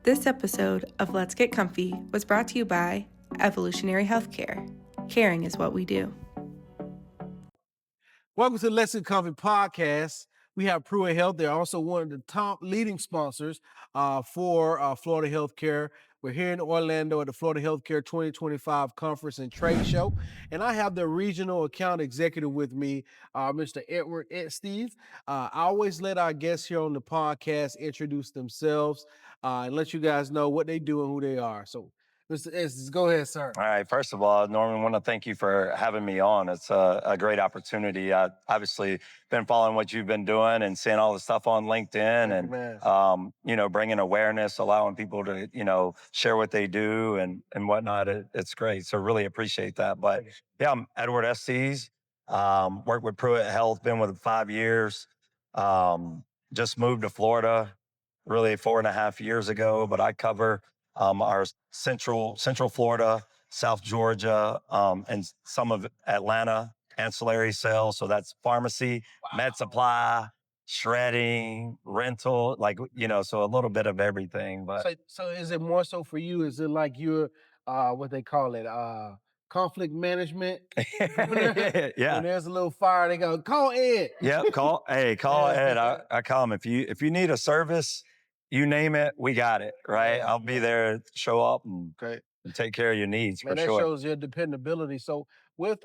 This episode of Let's Get Comfy was brought to you by Evolutionary Healthcare. Caring is what we do. Welcome to the Let's Get Comfy podcast. We have Pruitt Health. They're also one of the top leading sponsors for Florida Healthcare. We're here in Orlando at the Florida Healthcare 2025 Conference and Trade Show. And I have the regional account executive with me, Mr. Edward Estes. I always let our guests here on the podcast introduce themselves and let you guys know what they do and who they are. So, Mr. Estes, go ahead, sir. All right. First of all, Norman, I want to thank you for having me on. It's a great opportunity. I've obviously been following what you've been doing and seeing all the stuff on LinkedIn and, bringing awareness, allowing people to, share what they do and whatnot. It's great. So really appreciate that. But yeah, I'm Edward Estes. Worked with Pruitt Health, been with them 5 years. Just moved to Florida really 4.5 years ago, but I cover our central Florida, South Georgia, and some of Atlanta ancillary sales. So that's pharmacy, med supply, shredding, rental, so a little bit of everything. But So is it more so for you? Is it like you're what they call it, conflict management? Yeah. When there's a little fire, they go, call Ed. Yep. Call Ed. I call him. If you need a service, you name it, we got it, right? I'll be there, show up and take care of your needs. Man, for that sure. shows your dependability. So with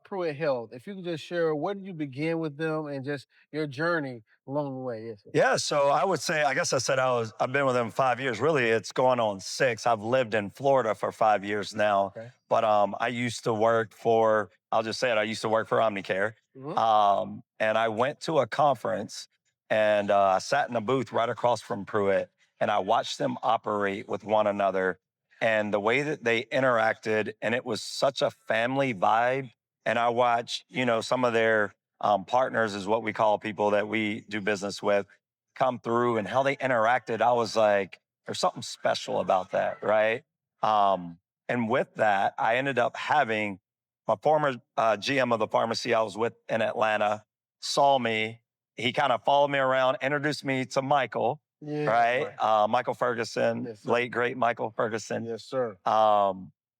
Pruitt Health, if you could just share, where did you begin with them and just your journey along the way? Yes, sir. Yeah, so I would say, I guess I said I've been with them 5 years. Really, it's going on 6. I've lived in Florida for 5 years now. Okay. But I used to work for, I'll just say it, I used to work for Omnicare. Mm-hmm. And I went to a conference and I sat in a booth right across from Pruitt and I watched them operate with one another and the way that they interacted, and it was such a family vibe. And I watched, some of their partners is what we call people that we do business with come through and how they interacted. I was like, there's something special about that, right? And with that, I ended up having my former GM of the pharmacy I was with in Atlanta saw me. He kind of followed me around, introduced me to Michael, right? Michael Ferguson, Yes, sir. late, great Michael Ferguson. Yes, sir.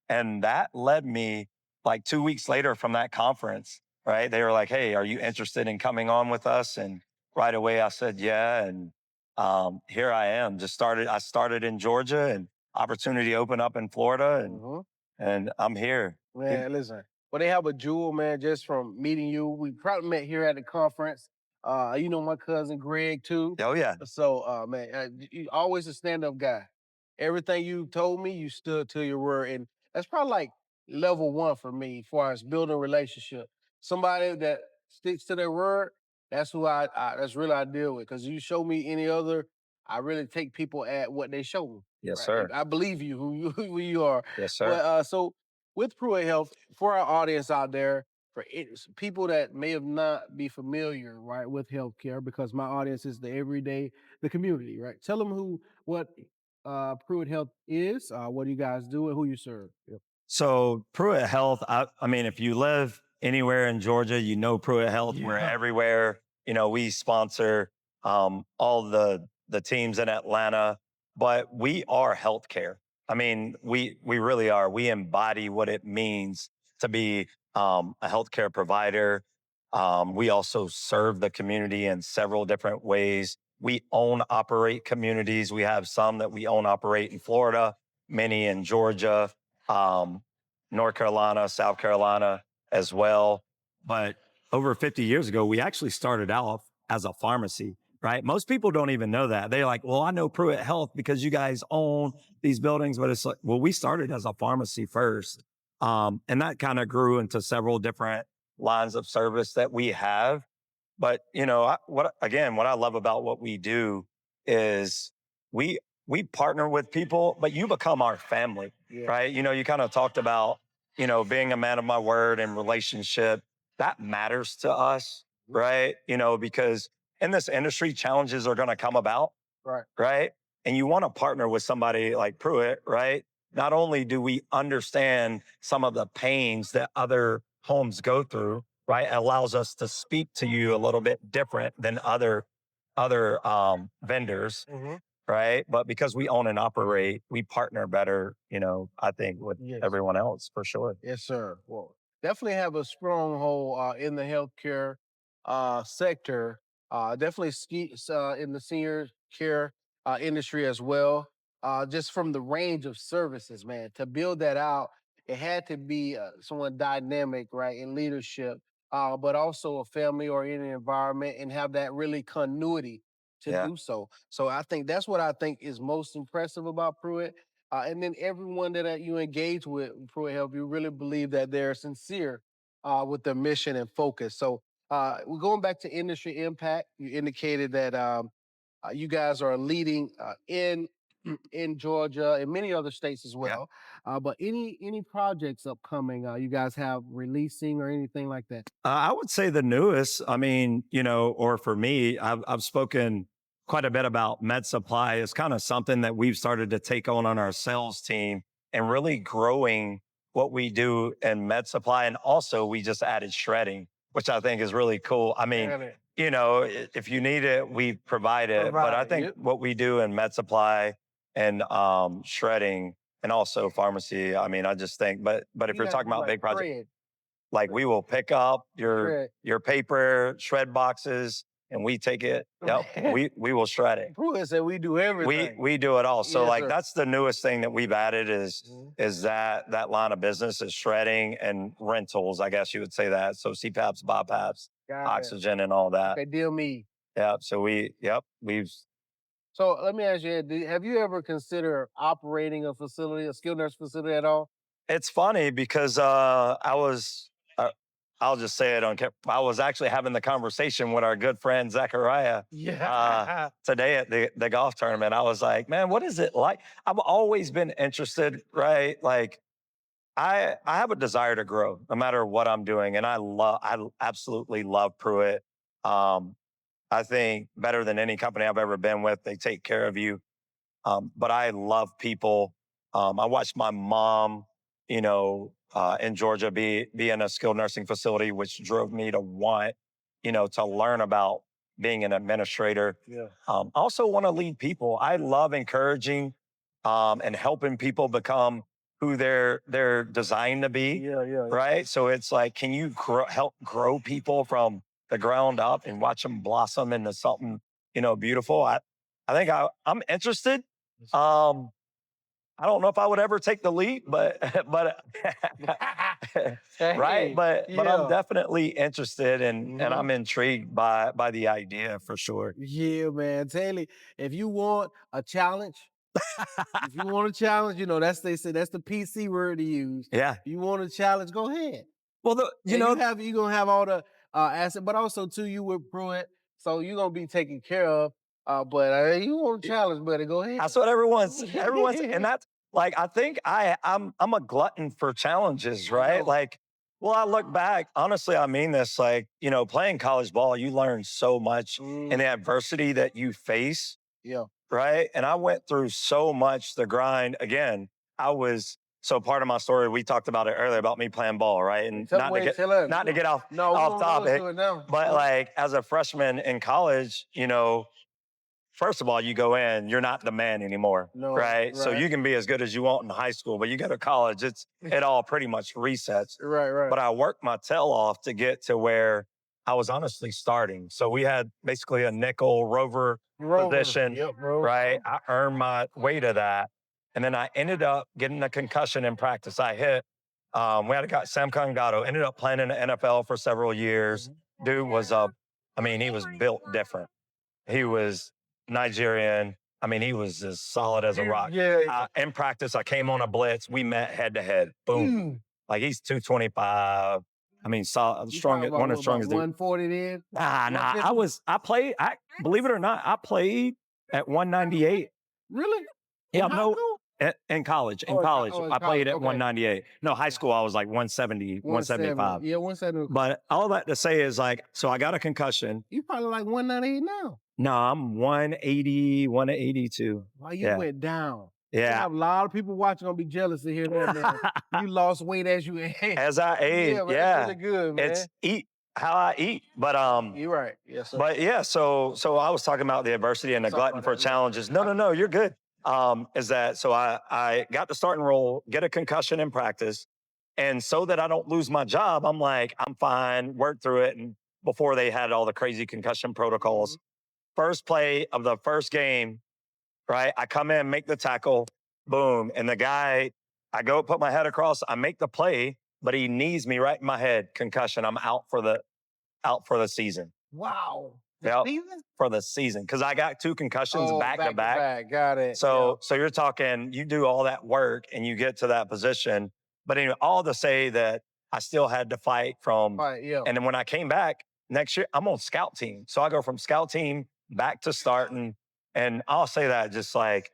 And that led me like 2 weeks later from that conference, right? They were like, hey, are you interested in coming on with us? And right away I said, yeah. And here I am. I started in Georgia and opportunity opened up in Florida and I'm here. Man, listen. Well, they have a jewel, man, just from meeting you. We probably met here at the conference. You know my cousin Greg too. Oh, yeah. So, man, you always a stand-up guy. Everything you told me, you stood to your word. And that's probably like level one for me as far as building a relationship. Somebody that sticks to their word, that's who that's really I deal with. Because you show me any other, I really take people at what they show me. Yes, right? sir. I believe you, who you are. Yes, sir. But so with Pruitt Health, for our audience out there, for people that may have not be familiar, right, with healthcare, because my audience is the everyday, the community, right? Tell them what Pruitt Health is, what do you guys do, and who you serve. Yep. So Pruitt Health, I mean, if you live anywhere in Georgia, you know Pruitt Health. Yeah. We're everywhere. We sponsor all the teams in Atlanta, but we are healthcare. I mean, we really are. We embody what it means to be a healthcare provider. We also serve the community in several different ways. We operate communities. We have some that we operate in Florida, many in Georgia, North Carolina, South Carolina as well. But over 50 years ago, we actually started out as a pharmacy. Right? Most people don't even know that. They're like, well, I know Pruitt Health because you guys own these buildings, but it's like, well, we started as a pharmacy first. And that kind of grew into several different lines of service that we have. But, what I love about what we do is we partner with people, but you become our family, right? You kind of talked about, being a man of my word and relationship. That matters to us, right? Because in this industry, challenges are going to come about, right? And you want to partner with somebody like Pruitt, right? Not only do we understand some of the pains that other homes go through, right? It allows us to speak to you a little bit different than other vendors, right? But because we own and operate, we partner better, I think with everyone else for sure. Yes, sir. Well, definitely have a stronghold in the healthcare sector. Definitely in the senior care industry as well. Just from the range of services, man, to build that out, it had to be someone dynamic, right, in leadership, but also a family-oriented environment and have that really continuity to do so. So I think that's what I think is most impressive about Pruitt. And then everyone that you engage with Pruitt Health, you really believe that they're sincere with their mission and focus. So we're going back to industry impact. You indicated that you guys are leading in Georgia and many other states as well. But any projects upcoming you guys have releasing or anything like that? I would say the newest, or for me, I've spoken quite a bit about med supply is kind of something that we've started to take on our sales team and really growing what we do in med supply. And also we just added shredding, which I think is really cool. I mean, if you need it, we provide it. But I think what we do in med supply and shredding and also pharmacy, I just think, but if you're talking about big projects, like we will pick up your paper, shred boxes, and we take it. Yep, we will shred it. Pruitt said we do everything. We do it all. So that's the newest thing that we've added is that line of business is shredding and rentals. I guess you would say that. So CPAPs, BiPAPs, oxygen, and all that. Okay, deal me. Yep. So we've. So let me ask you, have you ever considered operating a facility, a skilled nurse facility at all? It's funny because I'll just say it on camera. I was actually having the conversation with our good friend Zachariah today at the golf tournament. I was like, man, what is it like? I've always been interested, right? Like I have a desire to grow no matter what I'm doing. And I absolutely love Pruitt. I think better than any company I've ever been with. They take care of you. But I love people. I watched my mom, in Georgia be in a skilled nursing facility, which drove me to want, to learn about being an administrator. I also want to lead people. I love encouraging and helping people become who they're designed to be. Right. So it's like, can you help grow people from the ground up and watch them blossom into something, beautiful? I think I'm interested. I don't know if I would ever take the leap, but right. But I'm definitely interested and I'm intrigued by the idea for sure. Yeah, man. Taylor, if you want a challenge, if you want a challenge, they say that's the PC word to use. Yeah. If you want a challenge, go ahead. Well, you're gonna have all the assets, but also too, you with Pruitt, so you're gonna be taken care of. But you want a challenge, buddy? Go ahead. That's what everyone's, and that's like I think I'm a glutton for challenges, right? Like, well, I look back, honestly, I mean this. Like, playing college ball, you learn so much in the adversity that you face. Yeah. Right. And I went through so much the grind. Again, so part of my story, we talked about it earlier about me playing ball, right? And not to get off topic, but like as a freshman in college, first of all, you go in, you're not the man anymore, right? So you can be as good as you want in high school, but you go to college, it all pretty much resets. Right. But I worked my tail off to get to where I was honestly starting. So we had basically a nickel rover position, right? I earned my way to that. And then I ended up getting a concussion in practice. I hit, we had a guy, Sam Congato, ended up playing in the NFL for several years. Dude was he was built different. He was Nigerian. He was as solid as a rock. In practice, I came on a blitz. We met head to head. Boom. Like he's 225. Strongest, one of the strongest. 140 then? Nah. Believe it or not, I played at 198. Really? Yeah, in college. I played at 198. No, high school, I was like 170, 175. Yeah, 170. But all that to say is so I got a concussion. You probably like 198 now. No, I'm 180, 182. Wow, you went down. Yeah. I have a lot of people watching gonna be jealous to hear that, man. You lost weight as you age. As I age, yeah. That's really good, man. how I eat. But You're right. Yes, sir. But yeah, so I was talking about the adversity and the Sorry glutton about for that, man. challenges. No, you're good. Is that so? I got the starting role, get a concussion in practice, and so that I don't lose my job, I'm like, I'm fine, work through it. And before they had all the crazy concussion protocols, first play of the first game, right? I come in, make the tackle, boom, and the guy, I go put my head across, I make the play, but he knees me right in my head, concussion. I'm out for the season. Wow. Yep. Season? For the season, because I got 2 concussions back to back. Got it. So you're talking, you do all that work and you get to that position. But anyway, all to say that I still had to fight from. Yeah. And then when I came back next year, I'm on scout team. So I go from scout team back to starting. And I'll say that just like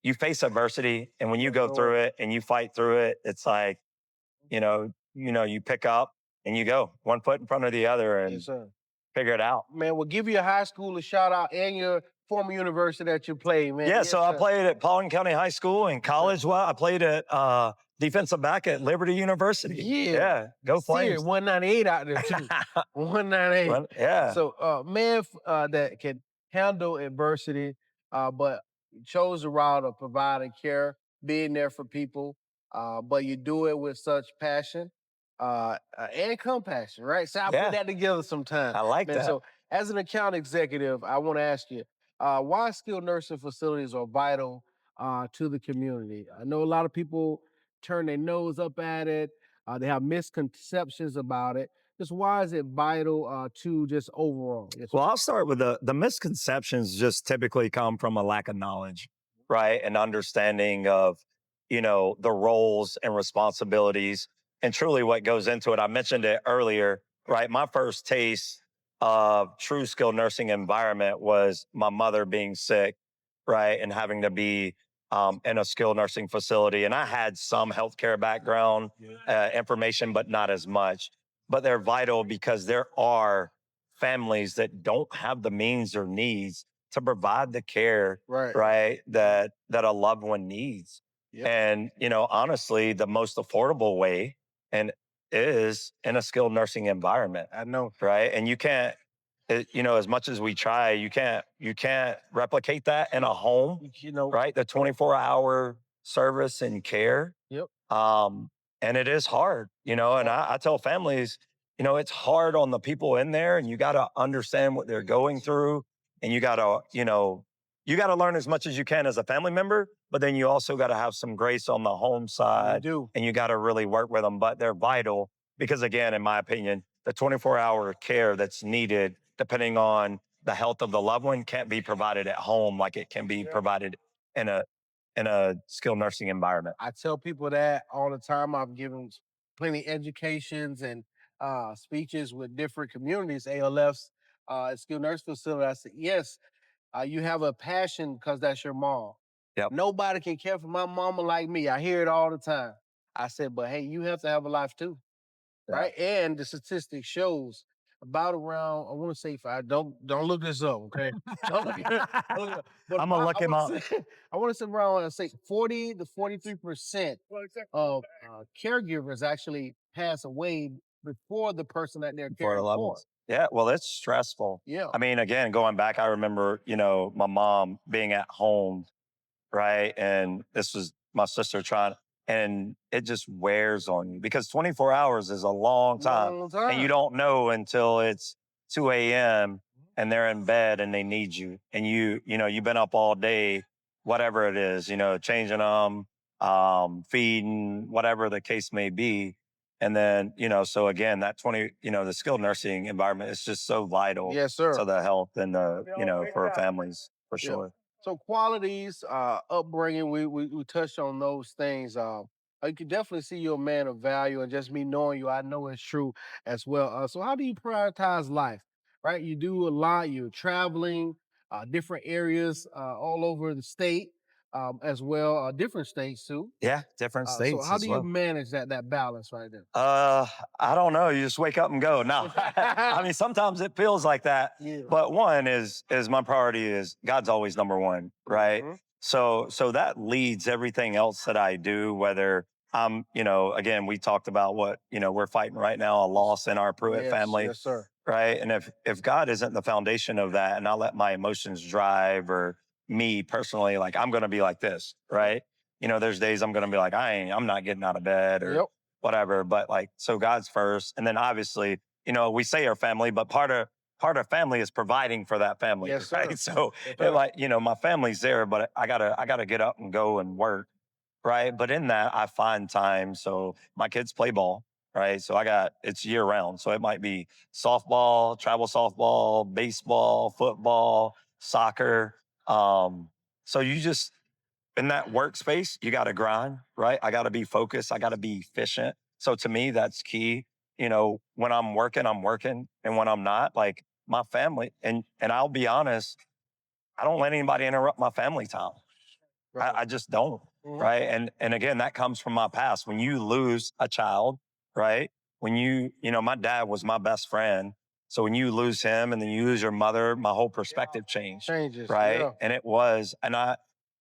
you face adversity, and when you go through it and you fight through it, it's like, you pick up and you go one foot in front of the other and Yes, sir. figure it out. Man, we'll give your high school a shout out and your former university that you played, man. Yeah, Yes, so I sir. played at Paulding County High School. In college, I played at defensive back at Liberty University. Yeah, go Flames. 198 out there too. 198. Yeah. So, man that can handle adversity, but chose the route of providing care, being there for people, but you do it with such passion and compassion, right? So I put that together sometimes. I like man, that. So as an account executive, I want to ask you, why skilled nursing facilities are vital to the community? I know a lot of people turn their nose up at it. They have misconceptions about it. Just why is it vital to just overall? Yes, Well, I'll start with the misconceptions just typically come from a lack of knowledge, right? And understanding of, the roles and responsibilities and truly what goes into it. I mentioned it earlier, right? My first taste of true skilled nursing environment was my mother being sick, right? And having to be in a skilled nursing facility. And I had some healthcare background information, but not as much. But they're vital because there are families that don't have the means or needs to provide the care, right, that a loved one needs. Yep. And, honestly, the most affordable way and is in a skilled nursing environment. I know. Right. And you can't, as much as we try, you can't replicate that in a home, right? The 24-hour service and care. Yep. And it is hard, and I tell families, it's hard on the people in there, and you got to understand what they're going through, and you got to learn as much as you can as a family member, but then you also got to have some grace on the home side, and you got to really work with them. But they're vital because, again, in my opinion, the 24-hour care that's needed, depending on the health of the loved one, can't be provided at home like it can be provided in a skilled nursing environment. I tell people that all the time. I've given plenty educations and speeches with different communities, ALFs, skilled nurse facility. I said, yes, you have a passion because that's your mom. Yep. Nobody can care for my mama like me. I hear it all the time. I said, but hey, you have to have a life too, right? And the statistic shows about around, I want to say don't look this up, okay? Don't look it up. But I'm gonna look him up. I want to say around, say 40 to 43% of caregivers actually pass away before the person that they're caring for. Yeah, well, it's stressful. Yeah. I mean, again, going back, I remember, my mom being at home, right? And this was my sister trying, and it just wears on you because 24 hours is a long time. And you don't know until it's 2 a.m. and they're in bed and they need you. And you've been up all day, whatever it is, changing them, feeding, whatever the case may be. And then, so again, that the skilled nursing environment is just so vital Yes, sir. to the health and for families, for sure. So qualities, upbringing, we touched on those things. You can definitely see you're a man of value, and just me knowing you, I know it's true as well. So how do you prioritize life? Right, you do a lot. You're traveling, different areas all over the state, as well, different states too. Yeah, different states. So how as do well. you manage that balance right there? I don't know. You just wake up and go. No, I mean, sometimes it feels like that. Yeah. But one is my priority is God's always number one, right? Mhm. So that leads everything else that I do, whether again, we talked about what, we're fighting right now, a loss in our Pruitt family. Yes, sir. Right. And if God isn't the foundation of that, and I let my emotions drive, or me personally, like, I'm going to be like this. Right. There's days I'm going to be like, I'm not getting out of bed or whatever. But like, so God's first. And then obviously, we say our family, but part of family is providing for that family. Yes, Right. sir. So my family's there, but I gotta get up and go and work. Right. But in that, I find time. So my kids play ball. Right. So it's year round. So it might be softball, travel softball, baseball, football, soccer. So you just, in that workspace, you got to grind, right? I got to be focused. I got to be efficient. So to me, that's key. When I'm working, I'm working. And when I'm not, like, my family, and I'll be honest, I don't let anybody interrupt my family time. Right. I just don't. Right. And again, that comes from my past. When you lose a child, right? When my dad was my best friend. So when you lose him and then you lose your mother, my whole perspective changes. Right. Yeah. And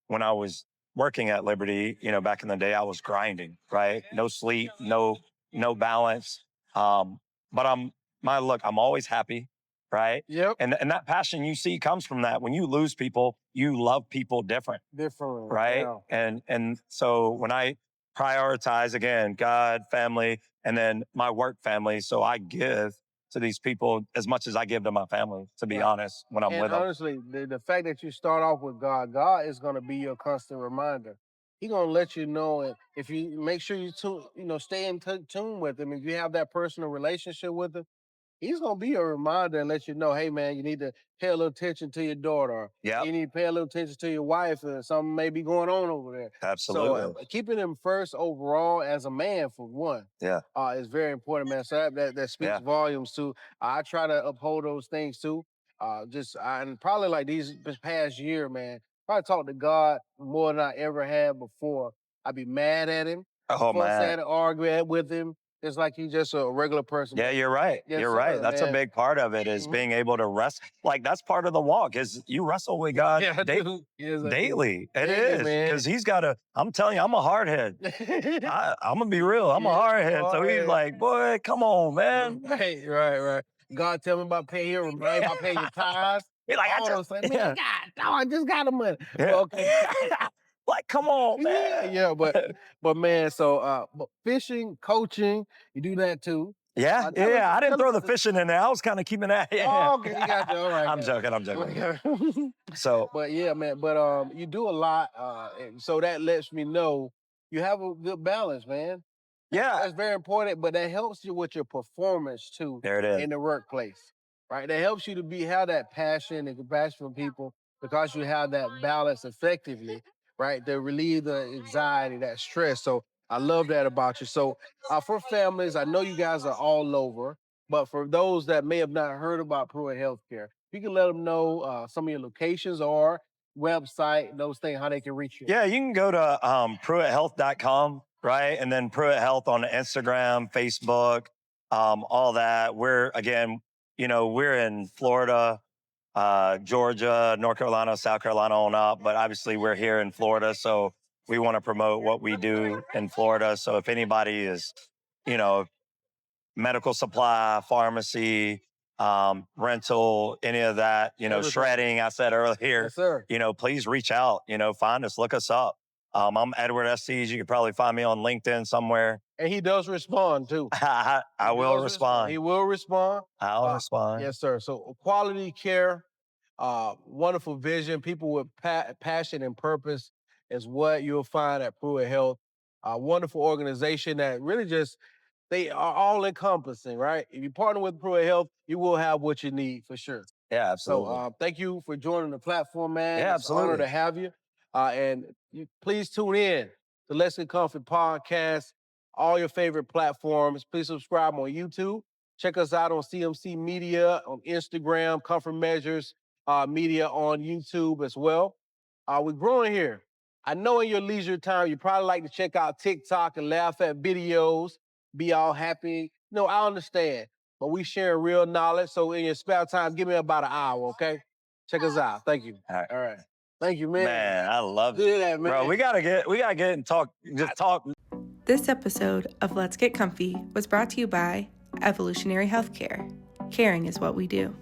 when I was working at Liberty, back in the day, I was grinding, right? No sleep, no balance. But I'm always happy. Right. Yep. And that passion you see comes from that. When you lose people, you love people differently. Right. Yeah. And so when I prioritize, again, God, family, and then my work family, so I give to these people as much as I give to my family, to be honest, when I'm with them. Honestly, the fact that you start off with God is going to be your constant reminder. He's going to let you know, and if you make sure you stay in tune with him, if you have that personal relationship with him, he's going to be a reminder and let you know, hey, man, you need to pay a little attention to your daughter. Yeah. You need to pay a little attention to your wife, and something may be going on over there. Absolutely. So keeping him first overall as a man, for one, Yeah. is very important, man. So that speaks volumes too. I try to uphold those things too. And probably like this past year, man, probably talk to God more than I ever had before. I'd be mad at him. Oh, fuss man. at him, argue with him. It's like he's just a regular person. Yeah, you're right. Yes, you're sir, right. That's man. a big part of it, is being able to rest. Like, that's part of the walk, is you wrestle with God daily. It is, because he's got to, I'm telling you, I'm a hard head. I'm going to be real. I'm a hard head. So he's like, boy, come on, man. Right. God tell me about paying your remind about paying your tithes. He's like, I just got the money. Yeah. Okay. Like, come on, man. Yeah, but man, so but fishing, coaching, you do that too. Yeah. I didn't throw the fishing in there. I was kind of keeping that. Oh, okay, you got you. All right. I'm joking. So, but yeah, man. But you do a lot, and so that lets me know you have a good balance, man. yeah. That's very important, but that helps you with your performance too. There it is. In the workplace, right? That helps you to have that passion and compassion for people because you have that balance effectively, right? To relieve the anxiety, that stress. So I love that about you. So for families, I know you guys are all over, but for those that may have not heard about Pruitt Healthcare, you can let them know some of your locations or website, those things, how they can reach you. Yeah, you can go to PruittHealth.com, right? And then Pruitt Health on Instagram, Facebook, all that. We're in Florida, Georgia, North Carolina, South Carolina on up, but obviously we're here in Florida, so we want to promote what we do in Florida. So if anybody is, medical supply, pharmacy, rental, any of that, shredding, I said earlier, Yes, sir. Please reach out, find us, look us up. I'm Edward Estes. You can probably find me on LinkedIn somewhere. And he does respond too. I will respond. He will respond. I'll respond. Yes, sir. So quality care, wonderful vision, people with passion and purpose is what you'll find at Pruitt Health. A wonderful organization that really they are all encompassing, right? If you partner with Pruitt Health, you will have what you need for sure. Yeah, absolutely. So thank you for joining the platform, man. Yeah, It's an honor to have you. And you please tune in to Let's Get Comfy podcast, all your favorite platforms. Please subscribe on YouTube. Check us out on CMC Media, on Instagram, Comfort Measures Media on YouTube as well. We're growing here. I know in your leisure time, you probably like to check out TikTok and laugh at videos, be all happy. No, I understand. But we share real knowledge. So in your spare time, give me about an hour, okay? Check us out. Thank you. All right. Thank you, man. Man, I love it. Do that, man. Bro, we gotta get and talk. Just talk. This episode of Let's Get Comfy was brought to you by Evolutionary Healthcare. Caring is what we do.